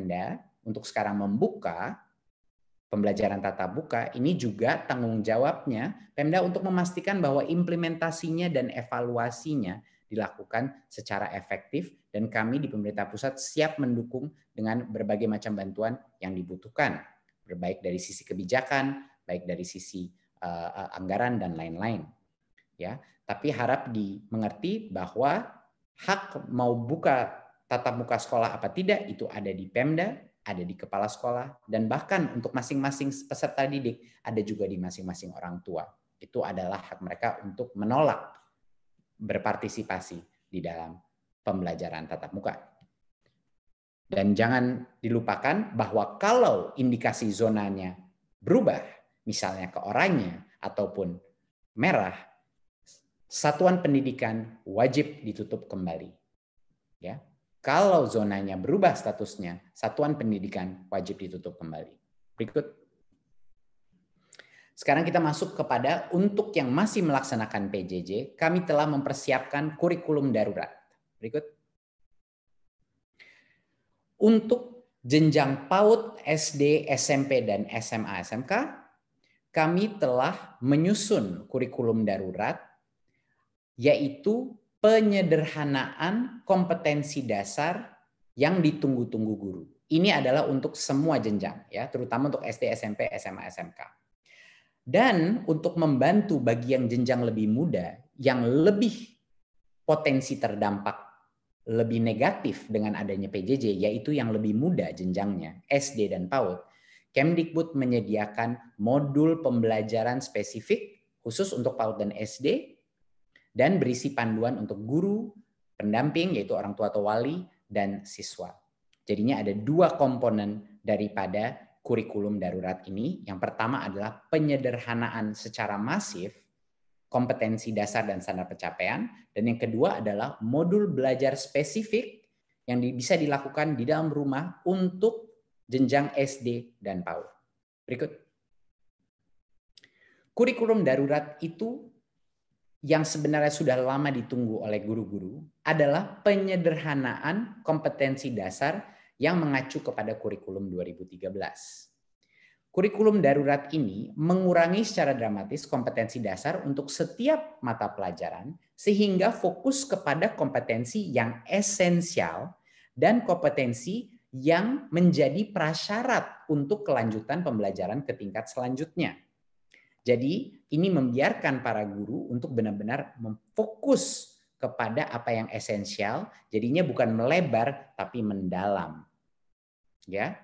Pemda untuk sekarang membuka pembelajaran tatap muka, ini juga tanggung jawabnya Pemda untuk memastikan bahwa implementasinya dan evaluasinya dilakukan secara efektif, dan kami di pemerintah pusat siap mendukung dengan berbagai macam bantuan yang dibutuhkan, baik dari sisi kebijakan, baik dari sisi anggaran dan lain-lain. Ya, tapi harap dimengerti bahwa hak mau buka tatap muka sekolah apa tidak itu ada di Pemda, ada di kepala sekolah, dan bahkan untuk masing-masing peserta didik ada juga di masing-masing orang tua. Itu adalah hak mereka untuk menolak berpartisipasi di dalam pembelajaran tatap muka. Dan jangan dilupakan bahwa kalau indikasi zonanya berubah, misalnya ke oranye ataupun merah, satuan pendidikan wajib ditutup kembali. Ya. Kalau zonanya berubah statusnya, satuan pendidikan wajib ditutup kembali. Berikut. Sekarang kita masuk kepada untuk yang masih melaksanakan PJJ, kami telah mempersiapkan kurikulum darurat. Berikut. Untuk jenjang PAUD, SD, SMP, dan SMA, SMK, kami telah menyusun kurikulum darurat, yaitu penyederhanaan kompetensi dasar yang ditunggu-tunggu guru. Ini adalah untuk semua jenjang, ya, terutama untuk SD, SMP, SMA, SMK. Dan untuk membantu bagi yang jenjang lebih muda, yang lebih potensi terdampak lebih negatif dengan adanya PJJ, yaitu yang lebih muda jenjangnya, SD dan PAUD, Kemdikbud menyediakan modul pembelajaran spesifik khusus untuk PAUD dan SD, dan berisi panduan untuk guru, pendamping, yaitu orang tua atau wali, dan siswa. Jadinya ada dua komponen daripada kurikulum darurat ini. Yang pertama adalah penyederhanaan secara masif kompetensi dasar dan standar pencapaian, dan yang kedua adalah modul belajar spesifik yang bisa dilakukan di dalam rumah untuk jenjang SD dan PAUD. Berikut. Kurikulum darurat itu yang sebenarnya sudah lama ditunggu oleh guru-guru adalah penyederhanaan kompetensi dasar yang mengacu kepada kurikulum 2013. Kurikulum darurat ini mengurangi secara dramatis kompetensi dasar untuk setiap mata pelajaran sehingga fokus kepada kompetensi yang esensial dan kompetensi yang menjadi prasyarat untuk kelanjutan pembelajaran ke tingkat selanjutnya. Jadi ini membiarkan para guru untuk benar-benar memfokus kepada apa yang esensial, jadinya bukan melebar tapi mendalam. Ya.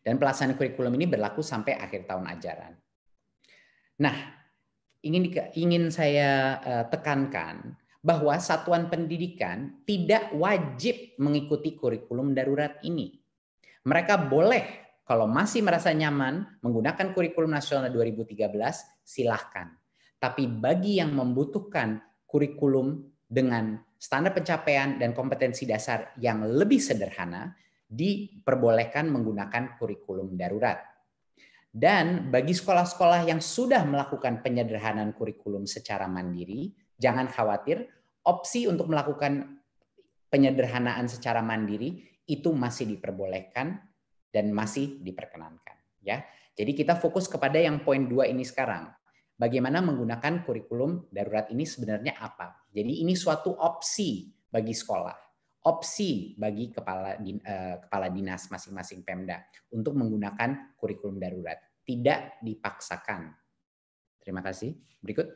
Dan pelaksanaan kurikulum ini berlaku sampai akhir tahun ajaran. Nah, ingin saya tekankan bahwa satuan pendidikan tidak wajib mengikuti kurikulum darurat ini. Mereka boleh, kalau masih merasa nyaman menggunakan kurikulum nasional 2013, silahkan. Tapi bagi yang membutuhkan kurikulum dengan standar pencapaian dan kompetensi dasar yang lebih sederhana, diperbolehkan menggunakan kurikulum darurat. Dan bagi sekolah-sekolah yang sudah melakukan penyederhanaan kurikulum secara mandiri, jangan khawatir, opsi untuk melakukan penyederhanaan secara mandiri itu masih diperbolehkan dan masih diperkenankan, ya. Jadi kita fokus kepada yang poin 2 ini sekarang. Bagaimana menggunakan kurikulum darurat ini sebenarnya apa? Jadi ini suatu opsi bagi sekolah, opsi bagi kepala dinas masing-masing Pemda untuk menggunakan kurikulum darurat, tidak dipaksakan. Terima kasih. Berikut.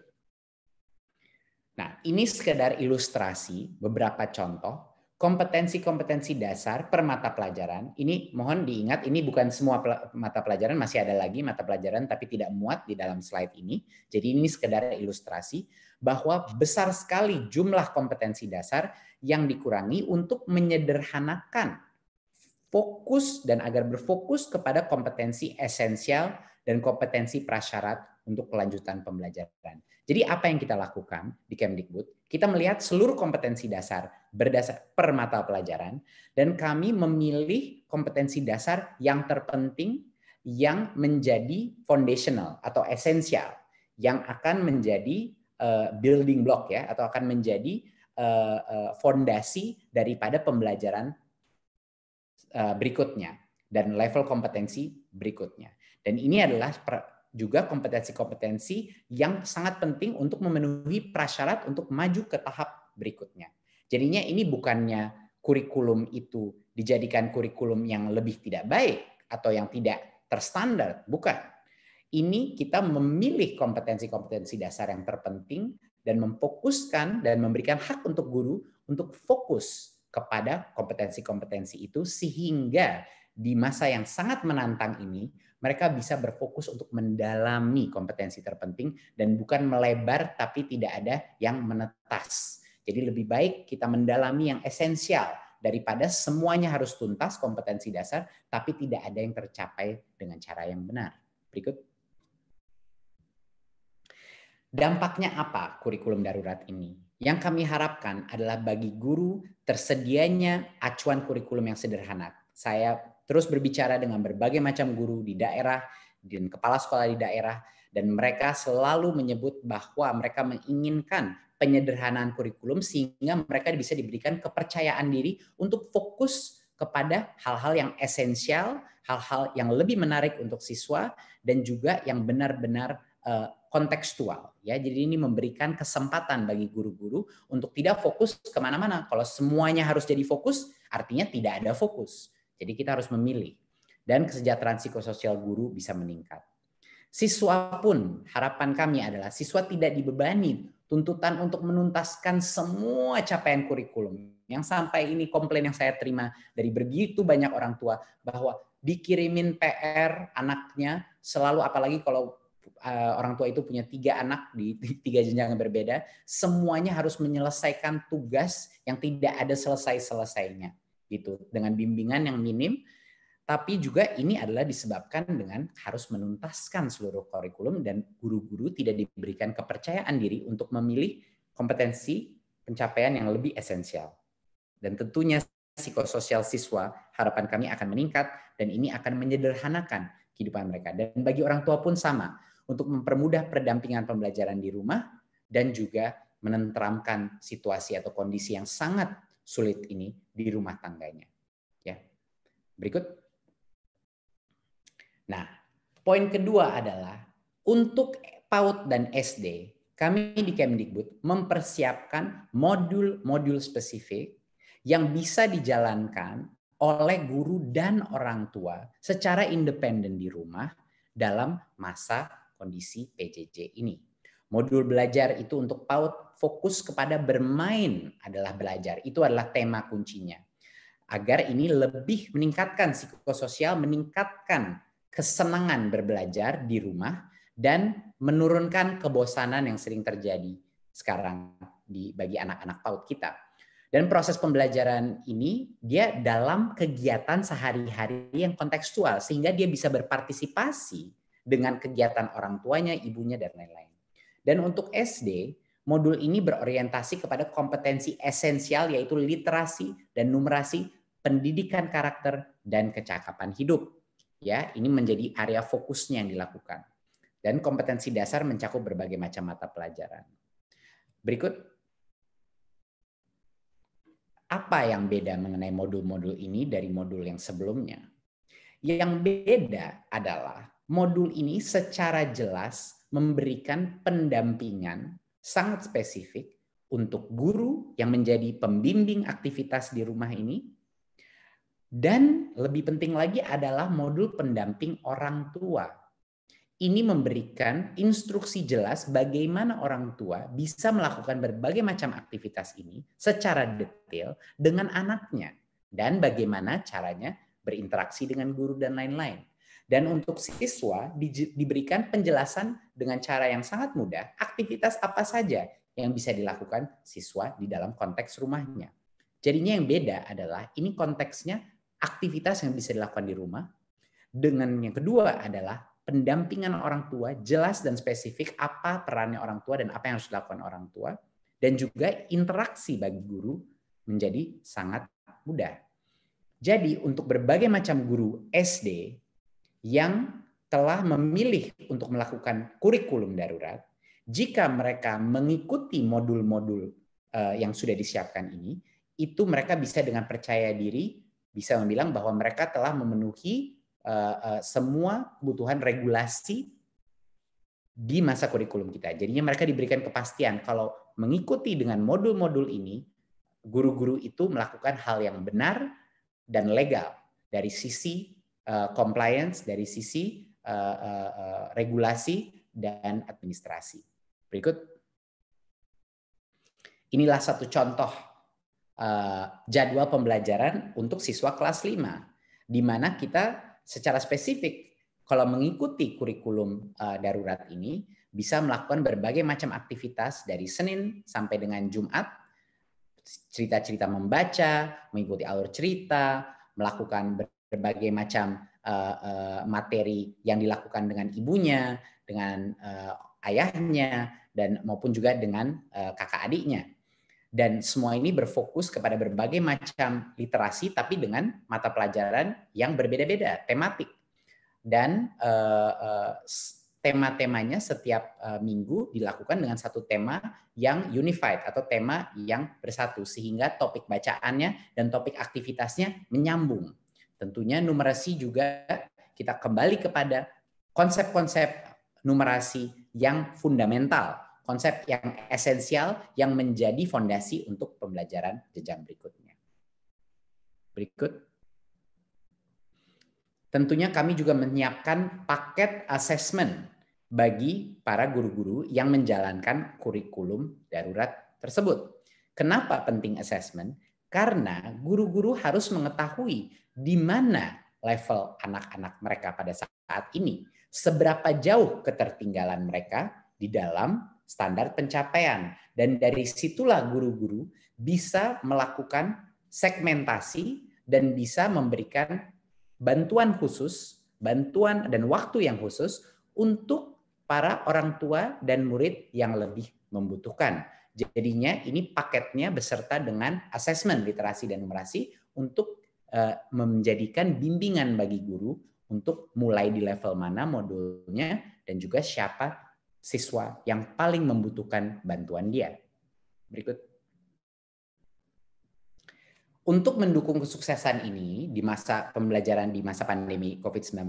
Nah, ini sekedar ilustrasi beberapa contoh kompetensi-kompetensi dasar per mata pelajaran. Ini mohon diingat, ini bukan semua mata pelajaran, masih ada lagi mata pelajaran tapi tidak muat di dalam slide ini. Jadi ini sekedar ilustrasi bahwa besar sekali jumlah kompetensi dasar yang dikurangi untuk menyederhanakan fokus dan agar berfokus kepada kompetensi esensial dan kompetensi prasyarat untuk kelanjutan pembelajaran. Jadi apa yang kita lakukan di Kemdikbud? Kita melihat seluruh kompetensi dasar berdasar per mata pelajaran, dan kami memilih kompetensi dasar yang terpenting yang menjadi foundational atau esensial, yang akan menjadi building block, ya, atau akan menjadi fondasi daripada pembelajaran berikutnya dan level kompetensi berikutnya. Dan ini adalah juga kompetensi-kompetensi yang sangat penting untuk memenuhi prasyarat untuk maju ke tahap berikutnya. Jadinya ini bukannya kurikulum itu dijadikan kurikulum yang lebih tidak baik atau yang tidak terstandar, bukan. Ini kita memilih kompetensi-kompetensi dasar yang terpenting dan memfokuskan dan memberikan hak untuk guru untuk fokus kepada kompetensi-kompetensi itu sehingga di masa yang sangat menantang ini mereka bisa berfokus untuk mendalami kompetensi terpenting dan bukan melebar tapi tidak ada yang menetas. Jadi lebih baik kita mendalami yang esensial daripada semuanya harus tuntas kompetensi dasar tapi tidak ada yang tercapai dengan cara yang benar. Berikut. Dampaknya apa kurikulum darurat ini? Yang kami harapkan adalah bagi guru tersedianya acuan kurikulum yang sederhana. Saya terus berbicara dengan berbagai macam guru di daerah dan kepala sekolah di daerah dan mereka selalu menyebut bahwa mereka menginginkan penyederhanaan kurikulum sehingga mereka bisa diberikan kepercayaan diri untuk fokus kepada hal-hal yang esensial, hal-hal yang lebih menarik untuk siswa dan juga yang benar-benar kontekstual. Ya, jadi ini memberikan kesempatan bagi guru-guru untuk tidak fokus kemana-mana. Kalau semuanya harus jadi fokus, artinya tidak ada fokus. Jadi kita harus memilih dan kesejahteraan psikososial guru bisa meningkat. Siswa pun harapan kami adalah siswa tidak dibebani tuntutan untuk menuntaskan semua capaian kurikulum. Yang sampai ini komplain yang saya terima dari begitu banyak orang tua bahwa dikirimin PR anaknya selalu, apalagi kalau orang tua itu punya 3 anak di 3 jenjang yang berbeda, semuanya harus menyelesaikan tugas yang tidak ada selesai-selesainya gitu dengan bimbingan yang minim. Tapi juga ini adalah disebabkan dengan harus menuntaskan seluruh kurikulum dan guru-guru tidak diberikan kepercayaan diri untuk memilih kompetensi pencapaian yang lebih esensial. Dan tentunya psikososial siswa harapan kami akan meningkat dan ini akan menyederhanakan kehidupan mereka. Dan bagi orang tua pun sama, untuk mempermudah pendampingan pembelajaran di rumah dan juga menenteramkan situasi atau kondisi yang sangat sulit ini di rumah tangganya. Ya. Berikut. Nah, poin kedua adalah untuk PAUD dan SD, kami di Kemdikbud mempersiapkan modul-modul spesifik yang bisa dijalankan oleh guru dan orang tua secara independen di rumah dalam masa kondisi PJJ ini. Modul belajar itu untuk PAUD fokus kepada bermain adalah belajar. Itu adalah tema kuncinya. Agar ini lebih meningkatkan psikososial, meningkatkan kesenangan berbelajar di rumah dan menurunkan kebosanan yang sering terjadi sekarang bagi anak-anak PAUD kita. Dan proses pembelajaran ini dia dalam kegiatan sehari-hari yang kontekstual sehingga dia bisa berpartisipasi dengan kegiatan orang tuanya, ibunya dan lain-lain. Dan untuk SD, modul ini berorientasi kepada kompetensi esensial yaitu literasi dan numerasi, pendidikan karakter dan kecakapan hidup. Ya, ini menjadi area fokusnya yang dilakukan. Dan kompetensi dasar mencakup berbagai macam mata pelajaran. Berikut. Apa yang beda mengenai modul-modul ini dari modul yang sebelumnya? Yang beda adalah modul ini secara jelas memberikan pendampingan sangat spesifik untuk guru yang menjadi pembimbing aktivitas di rumah ini. Dan lebih penting lagi adalah modul pendamping orang tua. Ini memberikan instruksi jelas bagaimana orang tua bisa melakukan berbagai macam aktivitas ini secara detail dengan anaknya. Dan bagaimana caranya berinteraksi dengan guru dan lain-lain. Dan untuk siswa diberikan penjelasan dengan cara yang sangat mudah, aktivitas apa saja yang bisa dilakukan siswa di dalam konteks rumahnya. Jadinya yang beda adalah ini konteksnya aktivitas yang bisa dilakukan di rumah. Dengan yang kedua adalah pendampingan orang tua, jelas dan spesifik apa perannya orang tua dan apa yang harus dilakukan orang tua. Dan juga interaksi bagi guru menjadi sangat mudah. Jadi untuk berbagai macam guru SD yang telah memilih untuk melakukan kurikulum darurat, jika mereka mengikuti modul-modul yang sudah disiapkan ini, itu mereka bisa dengan percaya diri bisa membilang bahwa mereka telah memenuhi semua kebutuhan regulasi di masa kurikulum kita. Jadinya mereka diberikan kepastian kalau mengikuti dengan modul-modul ini, guru-guru itu melakukan hal yang benar dan legal dari sisi compliance, dari sisi regulasi dan administrasi. Berikut. Inilah satu contoh jadwal pembelajaran untuk siswa kelas 5, di mana kita secara spesifik kalau mengikuti kurikulum darurat ini bisa melakukan berbagai macam aktivitas dari Senin sampai dengan Jumat, cerita-cerita membaca, mengikuti alur cerita, melakukan berbagai macam materi yang dilakukan dengan ibunya, dengan ayahnya, dan maupun juga dengan kakak adiknya. Dan semua ini berfokus kepada berbagai macam literasi, tapi dengan mata pelajaran yang berbeda-beda, tematik. Dan tema-temanya setiap minggu dilakukan dengan satu tema yang unified atau tema yang bersatu, sehingga topik bacaannya dan topik aktivitasnya menyambung. Tentunya numerasi juga kita kembali kepada konsep-konsep numerasi yang fundamental, konsep yang esensial yang menjadi fondasi untuk pembelajaran jenjang berikutnya. Berikut. Tentunya kami juga menyiapkan paket asesmen bagi para guru-guru yang menjalankan kurikulum darurat tersebut. Kenapa penting asesmen? Karena guru-guru harus mengetahui di mana level anak-anak mereka pada saat ini, seberapa jauh ketertinggalan mereka di dalam standar pencapaian. Dan dari situlah guru-guru bisa melakukan segmentasi dan bisa memberikan bantuan khusus, bantuan dan waktu yang khusus untuk para orang tua dan murid yang lebih membutuhkan. Jadinya ini paketnya beserta dengan asesmen literasi dan numerasi untuk menjadikan bimbingan bagi guru untuk mulai di level mana modulnya dan juga siapa siswa yang paling membutuhkan bantuan dia. Berikut. Untuk mendukung kesuksesan ini di masa pembelajaran di masa pandemi COVID-19,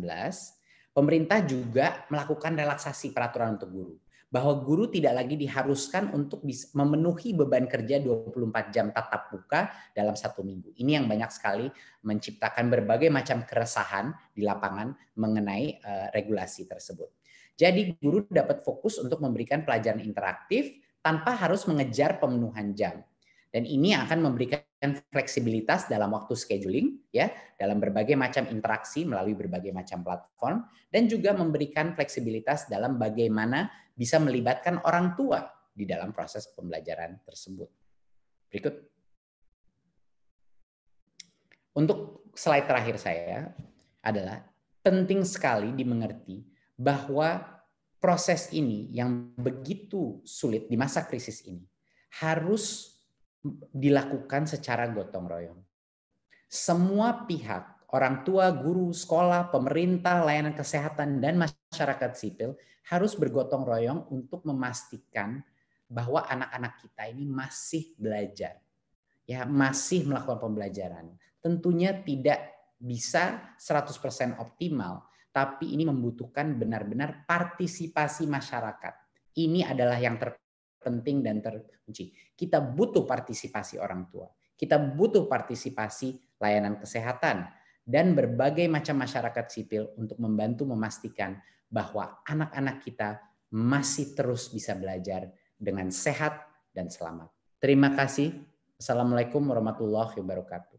pemerintah juga melakukan relaksasi peraturan untuk guru. Bahwa guru tidak lagi diharuskan untuk memenuhi beban kerja 24 jam tatap muka dalam 1 minggu. Ini yang banyak sekali menciptakan berbagai macam keresahan di lapangan mengenai regulasi tersebut. Jadi guru dapat fokus untuk memberikan pelajaran interaktif tanpa harus mengejar pemenuhan jam. Dan ini akan memberikan fleksibilitas dalam waktu scheduling, ya, dalam berbagai macam interaksi melalui berbagai macam platform, dan juga memberikan fleksibilitas dalam bagaimana bisa melibatkan orang tua di dalam proses pembelajaran tersebut. Berikut. Untuk slide terakhir saya adalah penting sekali dimengerti bahwa proses ini yang begitu sulit di masa krisis ini harus dilakukan secara gotong royong. Semua pihak, orang tua, guru, sekolah, pemerintah, layanan kesehatan, dan masyarakat sipil harus bergotong royong untuk memastikan bahwa anak-anak kita ini masih belajar, ya, masih melakukan pembelajaran. Tentunya tidak bisa 100% optimal, tapi ini membutuhkan benar-benar partisipasi masyarakat. Ini adalah yang terpenting dan terkunci. Kita butuh partisipasi orang tua, kita butuh partisipasi layanan kesehatan dan berbagai macam masyarakat sipil untuk membantu memastikan bahwa anak-anak kita masih terus bisa belajar dengan sehat dan selamat. Terima kasih. Assalamualaikum warahmatullahi wabarakatuh.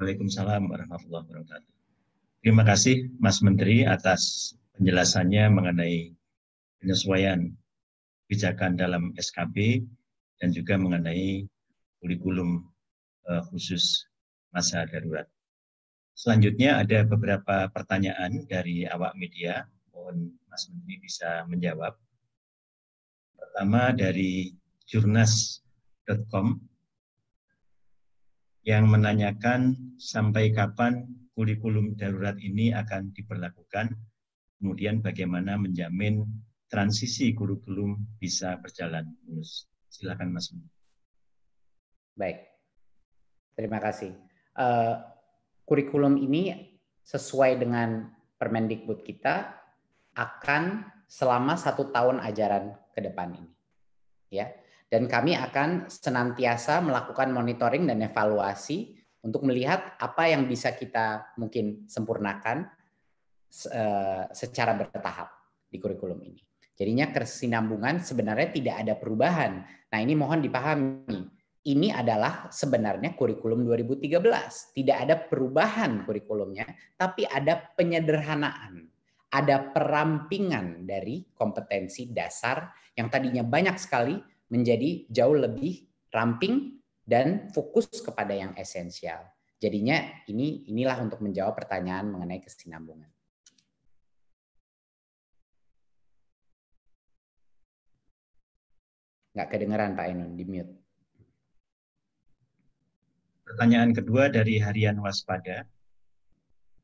Waalaikumsalam warahmatullahi wabarakatuh. Terima kasih Mas Menteri atas penjelasannya mengenai penyesuaian kebijakan dalam SKB dan juga mengenai kurikulum khusus masa darurat. Selanjutnya ada beberapa pertanyaan dari awak media. Mohon Mas Menteri bisa menjawab. Pertama dari jurnas.com yang menanyakan sampai kapan kurikulum darurat ini akan diberlakukan, kemudian bagaimana menjamin transisi kurikulum bisa berjalan mulus. Silakan Mas. Baik, terima kasih. Kurikulum ini sesuai dengan Permendikbud kita akan selama 1 tahun ajaran ke depan ini, ya. Dan kami akan senantiasa melakukan monitoring dan evaluasi untuk melihat apa yang bisa kita mungkin sempurnakan secara bertahap di kurikulum ini. Jadinya kesinambungan sebenarnya tidak ada perubahan. Nah, ini mohon dipahami. Ini adalah sebenarnya kurikulum 2013. Tidak ada perubahan kurikulumnya, tapi ada penyederhanaan. Ada perampingan dari kompetensi dasar yang tadinya banyak sekali menjadi jauh lebih ramping dan fokus kepada yang esensial. Jadinya inilah untuk menjawab pertanyaan mengenai kesinambungan. Nggak kedengeran Pak Ainun, di mute. Pertanyaan kedua dari Harian Waspada.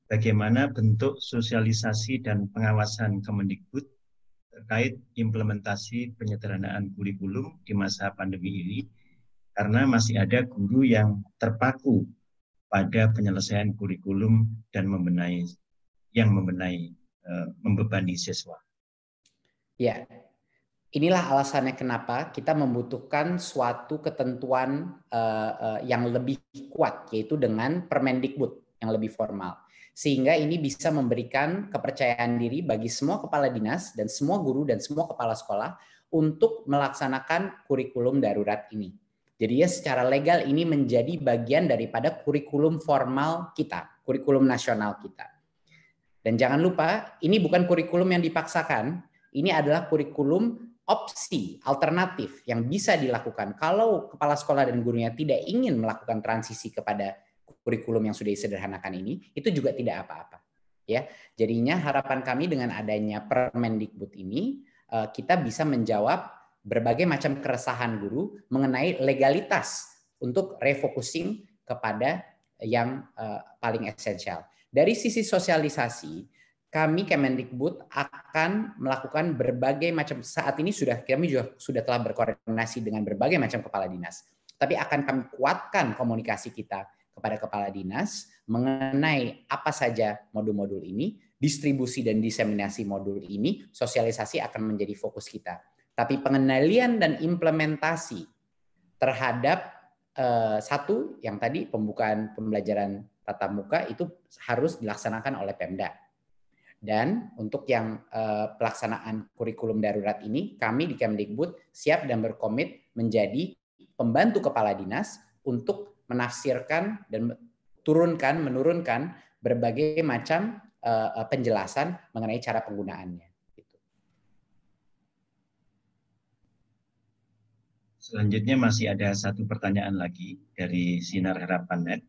Bagaimana bentuk sosialisasi dan pengawasan Kemendikbud terkait implementasi penyederhanaan kurikulum di masa pandemi ini, karena masih ada guru yang terpaku pada penyelesaian kurikulum dan membebani siswa. Ya, inilah alasannya kenapa kita membutuhkan suatu ketentuan yang lebih kuat, yaitu dengan Permendikbud yang lebih formal. Sehingga ini bisa memberikan kepercayaan diri bagi semua kepala dinas dan semua guru dan semua kepala sekolah untuk melaksanakan kurikulum darurat ini. Jadi ya secara legal ini menjadi bagian daripada kurikulum formal kita, kurikulum nasional kita. Dan jangan lupa, ini bukan kurikulum yang dipaksakan, ini adalah kurikulum opsi, alternatif yang bisa dilakukan. Kalau kepala sekolah dan gurunya tidak ingin melakukan transisi kepada kurikulum yang sudah disederhanakan ini, itu juga tidak apa-apa. Ya, jadinya harapan kami dengan adanya Permendikbud ini, kita bisa menjawab berbagai macam keresahan guru mengenai legalitas untuk refocusing kepada yang paling esensial. Dari sisi sosialisasi, kami Kemendikbud akan melakukan berbagai macam, saat ini kami juga sudah telah berkoordinasi dengan berbagai macam kepala dinas. Tapi akan kami kuatkan komunikasi kita kepada kepala dinas mengenai apa saja modul-modul ini, distribusi dan diseminasi modul ini, sosialisasi akan menjadi fokus kita. Tapi pengendalian dan implementasi terhadap satu yang tadi pembukaan pembelajaran tatap muka itu harus dilaksanakan oleh Pemda. Dan untuk yang pelaksanaan kurikulum darurat ini, kami di Kemdikbud siap dan berkomit menjadi pembantu kepala dinas untuk menafsirkan dan menurunkan berbagai macam penjelasan mengenai cara penggunaannya. Selanjutnya masih ada satu pertanyaan lagi dari Sinar Harapan.net,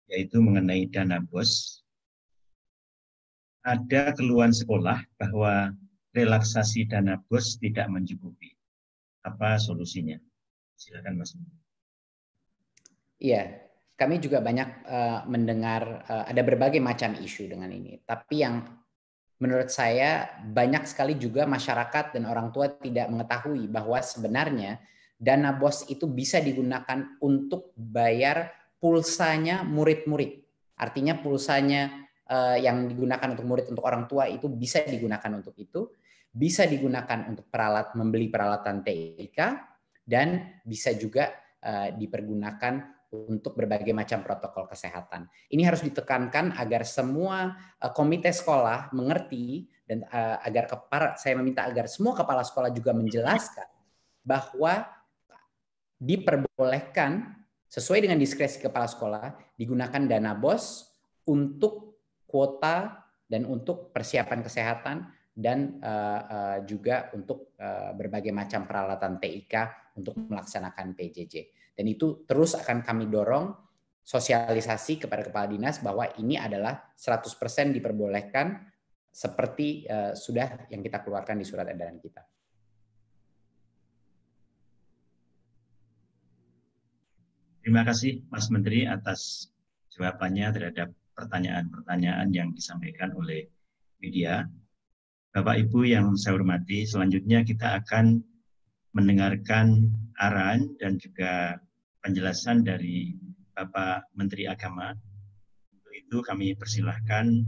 yaitu mengenai dana BOS. Ada keluhan sekolah bahwa relaksasi dana BOS tidak mencukupi. Apa solusinya? Silakan Mas. Iya, kami juga banyak mendengar ada berbagai macam isu dengan ini. Tapi yang menurut saya banyak sekali juga masyarakat dan orang tua tidak mengetahui bahwa sebenarnya dana BOS itu bisa digunakan untuk bayar pulsanya murid-murid. Artinya pulsanya yang digunakan untuk murid, untuk orang tua itu bisa digunakan untuk itu, bisa digunakan untuk membeli peralatan TIK, dan bisa juga dipergunakan untuk berbagai macam protokol kesehatan. Ini harus ditekankan agar semua komite sekolah mengerti dan saya meminta agar semua kepala sekolah juga menjelaskan bahwa diperbolehkan sesuai dengan diskresi kepala sekolah digunakan dana BOS untuk kuota dan untuk persiapan kesehatan dan juga untuk berbagai macam peralatan TIK untuk melaksanakan PJJ. Dan itu terus akan kami dorong sosialisasi kepada kepala dinas bahwa ini adalah 100% diperbolehkan seperti sudah yang kita keluarkan di surat edaran kita. Terima kasih Mas Menteri atas jawabannya terhadap pertanyaan-pertanyaan yang disampaikan oleh media. Bapak Ibu yang saya hormati, selanjutnya kita akan mendengarkan arahan dan juga penjelasan dari Bapak Menteri Agama. Untuk itu kami persilahkan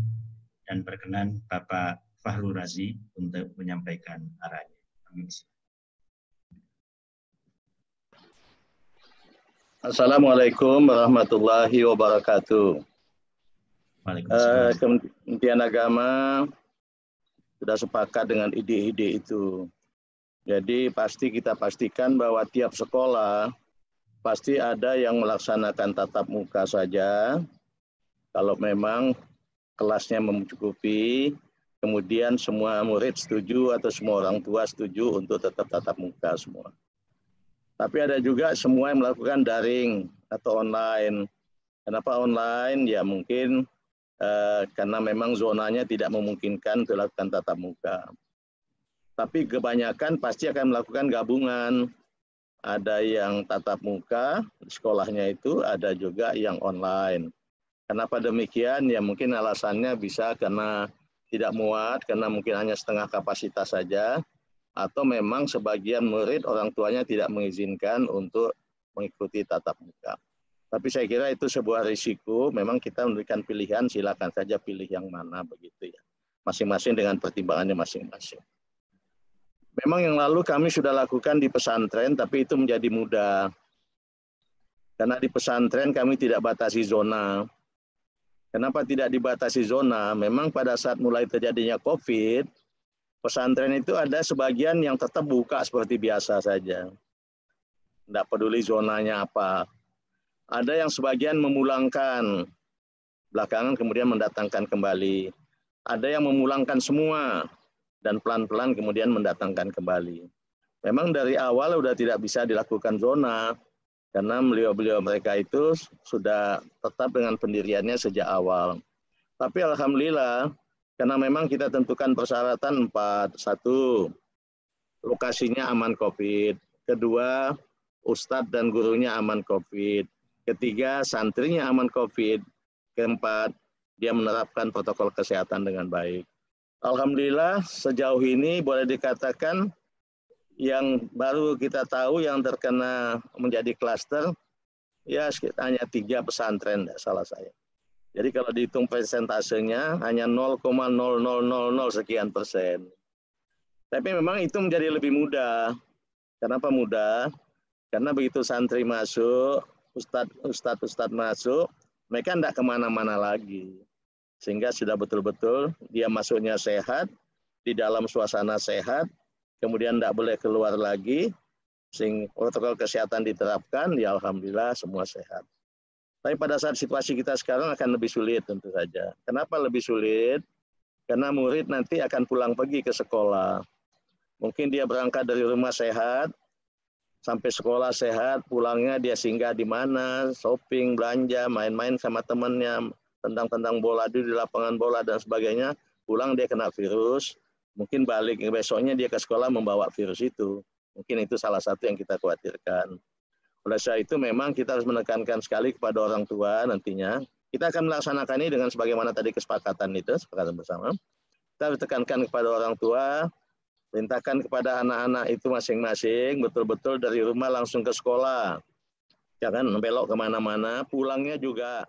dan berkenan Bapak Fahrul Razi untuk menyampaikan arahannya. Assalamualaikum warahmatullahi wabarakatuh. Waalaikumsalam. Kementerian Agama sudah sepakat dengan ide-ide itu. Jadi kita pastikan bahwa tiap sekolah pasti ada yang melaksanakan tatap muka saja. Kalau memang kelasnya mencukupi, kemudian semua murid setuju atau semua orang tua setuju untuk tetap tatap muka semua. Tapi ada juga semua yang melakukan daring atau online. Kenapa online? Ya mungkin karena memang zonanya tidak memungkinkan untuk lakukan tatap muka. Tapi kebanyakan pasti akan melakukan gabungan. Ada yang tatap muka, sekolahnya itu, ada juga yang online. Kenapa demikian? Ya mungkin alasannya bisa karena tidak muat, karena mungkin hanya setengah kapasitas saja, atau memang sebagian murid orang tuanya tidak mengizinkan untuk mengikuti tatap muka. Tapi saya kira itu sebuah risiko, memang kita memberikan pilihan, silakan saja pilih yang mana begitu ya. Masing-masing dengan pertimbangannya masing-masing. Memang yang lalu kami sudah lakukan di pesantren, tapi itu menjadi mudah. Karena di pesantren kami tidak batasi zona. Kenapa tidak dibatasi zona? Memang pada saat mulai terjadinya COVID, pesantren itu ada sebagian yang tetap buka seperti biasa saja. Tidak peduli zonanya apa. Ada yang sebagian memulangkan, belakangan kemudian mendatangkan kembali. Ada yang memulangkan semua, dan pelan-pelan kemudian mendatangkan kembali. Memang dari awal sudah tidak bisa dilakukan zona, karena beliau-beliau mereka itu sudah tetap dengan pendiriannya sejak awal. Tapi alhamdulillah, karena memang kita tentukan persyaratan 4. 1, lokasinya aman COVID. 2, ustadz dan gurunya aman COVID. 3, santrinya aman COVID. 4, dia menerapkan protokol kesehatan dengan baik. Alhamdulillah sejauh ini boleh dikatakan yang baru kita tahu yang terkena menjadi klaster ya hanya 3 pesantren, salah saya. Jadi kalau dihitung persentasenya hanya 0,0000 sekian persen. Tapi memang itu menjadi lebih mudah. Kenapa mudah? Karena begitu santri masuk, ustadz masuk, mereka tidak kemana-mana lagi. Sehingga sudah betul-betul dia masuknya sehat, di dalam suasana sehat, kemudian tidak boleh keluar lagi, sehingga protokol kesehatan diterapkan, ya alhamdulillah semua sehat. Tapi pada saat situasi kita sekarang akan lebih sulit tentu saja. Kenapa lebih sulit? Karena murid nanti akan pulang pergi ke sekolah. Mungkin dia berangkat dari rumah sehat, sampai sekolah sehat, pulangnya dia singgah di mana, shopping, belanja, main-main sama temannya, tendang-tendang bola di lapangan bola dan sebagainya, pulang dia kena virus, mungkin balik besoknya dia ke sekolah membawa virus itu. Mungkin itu salah satu yang kita khawatirkan. Oleh sebab itu memang kita harus menekankan sekali kepada orang tua nantinya. Kita akan melaksanakan ini dengan sebagaimana tadi kesepakatan itu, kesepakatan bersama. Kita harus tekankan kepada orang tua, perintahkan kepada anak-anak itu masing-masing, betul-betul dari rumah langsung ke sekolah. Jangan belok kemana-mana, pulangnya juga